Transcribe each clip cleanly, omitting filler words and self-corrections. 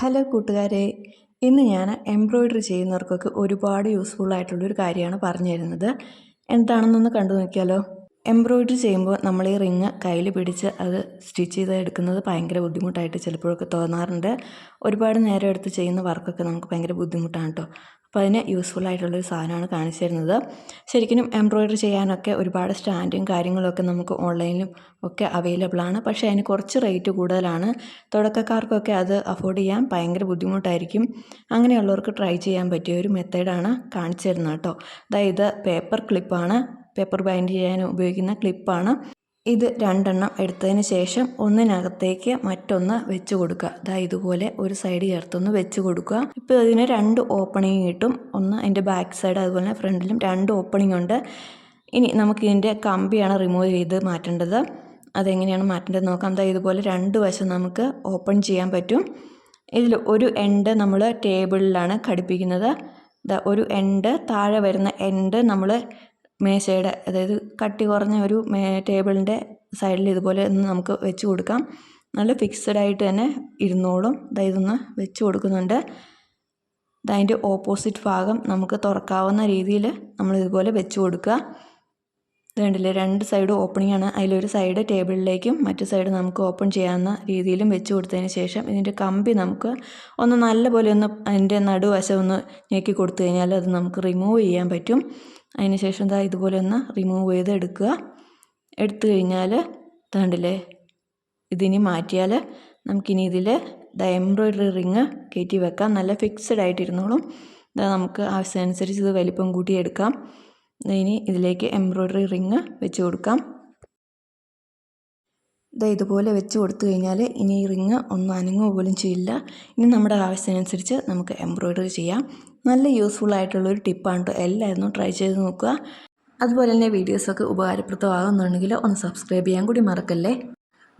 Hello കൂട്ടുകാരെ, ഇന്ന് ഞാൻ എംബ്രോയ്ഡറി ചെയ്യുന്നവർക്കൊക്കെ ഒരുപാട് യൂസ്ഫുൾ ആയിട്ടുള്ളൊരു കാര്യമാണ് പറഞ്ഞു തരുന്നത്. എന്താണെന്നൊന്ന് കണ്ടു നോക്കിയാലോ. എംബ്രോയ്ഡറി ചെയ്യുമ്പോൾ നമ്മൾ ഈ റിങ് കയ്യിൽ പിടിച്ച് അത് സ്റ്റിച്ച് ചെയ്ത് എടുക്കുന്നത് ഭയങ്കര ബുദ്ധിമുട്ടായിട്ട് ചിലപ്പോഴൊക്കെ തോന്നാറുണ്ട്. ഒരുപാട് നേരം എടുത്ത് ചെയ്യുന്ന വർക്കൊക്കെ നമുക്ക് ഭയങ്കര ബുദ്ധിമുട്ടാണ് കേട്ടോ. അപ്പോൾ അതിന് യൂസ്ഫുൾ ആയിട്ടുള്ളൊരു സാധനമാണ് കാണിച്ചു തരുന്നത്. ശരിക്കും എംബ്രോയ്ഡറി ചെയ്യാനൊക്കെ ഒരുപാട് സ്റ്റാൻഡും കാര്യങ്ങളൊക്കെ നമുക്ക് ഓൺലൈനിലും ഒക്കെ അവൈലബിൾ ആണ്. പക്ഷേ അതിന് കുറച്ച് റേറ്റ് കൂടുതലാണ്. തുടക്കക്കാർക്കൊക്കെ അത് അഫോർഡ് ചെയ്യാൻ ഭയങ്കര ബുദ്ധിമുട്ടായിരിക്കും. അങ്ങനെയുള്ളവർക്ക് ട്രൈ ചെയ്യാൻ പറ്റിയ ഒരു മെത്തേഡാണ് കാണിച്ചു തരുന്നത് കേട്ടോ. അതായത് പേപ്പർ ക്ലിപ്പാണ്, പേപ്പർ ബൈൻഡ് ചെയ്യാൻ ഉപയോഗിക്കുന്ന ക്ലിപ്പാണ്. ഇത് 2 എണ്ണം എടുത്തതിന് ശേഷം ഒന്നിനകത്തേക്ക് മറ്റൊന്ന് വെച്ച് കൊടുക്കുക. ഇതുപോലെ ഒരു സൈഡ് ചേർത്തൊന്ന് വെച്ച് കൊടുക്കുക. ഇപ്പോൾ ഇതിന് 2 ഓപ്പണിങ് കിട്ടും. ഒന്ന് അതിൻ്റെ ബാക്ക് സൈഡ്, അതുപോലെ ഫ്രണ്ടിലും 2 ഓപ്പണിംഗ് ഉണ്ട്. ഇനി നമുക്കിതിൻ്റെ കമ്പിയാണ് റിമൂവ് ചെയ്ത് മാറ്റേണ്ടത്. അതെങ്ങനെയാണ് മാറ്റേണ്ടത് നോക്കാം. ഇതുപോലെ 2 വശം നമുക്ക് ഓപ്പൺ ചെയ്യാൻ പറ്റും. ഇതിൽ ഒരു എൻഡ് നമ്മൾ ടേബിളിലാണ് ഘടിപ്പിക്കുന്നത്. ഒരു എൻഡ്, താഴെ വരുന്ന എൻഡ് നമ്മൾ മേശയുടെ, അതായത് കട്ടി കുറഞ്ഞ ഒരു ടേബിളിൻ്റെ സൈഡിൽ ഇതുപോലെ ഒന്ന് നമുക്ക് വെച്ച് കൊടുക്കാം. നല്ല ഫിക്സഡ് ആയിട്ട് തന്നെ ഇരുന്നോളും. ഇതൊന്ന് വെച്ച് കൊടുക്കുന്നുണ്ട്. അതിൻ്റെ ഓപ്പോസിറ്റ് ഭാഗം നമുക്ക് തുറക്കാവുന്ന രീതിയിൽ നമ്മൾ ഇതുപോലെ വെച്ച് കൊടുക്കുക. കണ്ടില്ലേ, 2 സൈഡ് ഓപ്പണിംഗ് ആണ്. അതിലൊരു സൈഡ് ടേബിളിലേക്കും മറ്റു സൈഡ് നമുക്ക് ഓപ്പൺ ചെയ്യാവുന്ന രീതിയിലും വെച്ച് കൊടുത്തതിന് ശേഷം ഇതിൻ്റെ കമ്പി നമുക്ക് ഒന്ന് നല്ലപോലെ ഒന്ന് അതിൻ്റെ നടുവശം ഒന്ന് ഞെക്കി കൊടുത്തു കഴിഞ്ഞാൽ അത് നമുക്ക് റിമൂവ് ചെയ്യാൻ പറ്റും. അതിന് ശേഷം ഇതുപോലെ ഒന്ന് റിമൂവ് ചെയ്ത് എടുക്കുക. എടുത്തു കഴിഞ്ഞാൽ കണ്ടില്ലേ, ഇതിനി മാറ്റിയാൽ നമുക്കിനി ഇതിൽ എംബ്രോയ്ഡറി റിങ് കയറ്റി വെക്കാം. നല്ല ഫിക്സഡ് ആയിട്ടിരുന്നോളും. നമുക്ക് ആവശ്യമനുസരിച്ച് ഇത് വലിപ്പം കൂട്ടിയെടുക്കാം. ഇനി ഇതിലേക്ക് എംബ്രോയ്ഡറി റിങ് വെച്ച് കൊടുക്കാം. ഇതുപോലെ വെച്ച് കൊടുത്തു കഴിഞ്ഞാൽ ഇനി ഈ റിങ് ഒന്നും അനങ്ങുക പോലും ചെയ്യില്ല. ഇനി നമ്മുടെ ആവശ്യത്തിനനുസരിച്ച് നമുക്ക് എംബ്രോയ്ഡറി ചെയ്യാം. നല്ല യൂസ്ഫുൾ ആയിട്ടുള്ളൊരു ടിപ്പാണ് കേട്ടോ. എല്ലാവരും ട്രൈ ചെയ്ത് നോക്കുക. അതുപോലെ തന്നെ വീഡിയോസൊക്കെ ഉപകാരപ്രദമാകുന്നുണ്ടെങ്കിൽ ഒന്ന് സബ്സ്ക്രൈബ് ചെയ്യാൻ കൂടി മറക്കല്ലേ.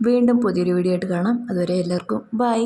വീണ്ടും പുതിയൊരു വീഡിയോ ആയിട്ട് കാണാം. അതുവരെ എല്ലാവർക്കും ബൈ.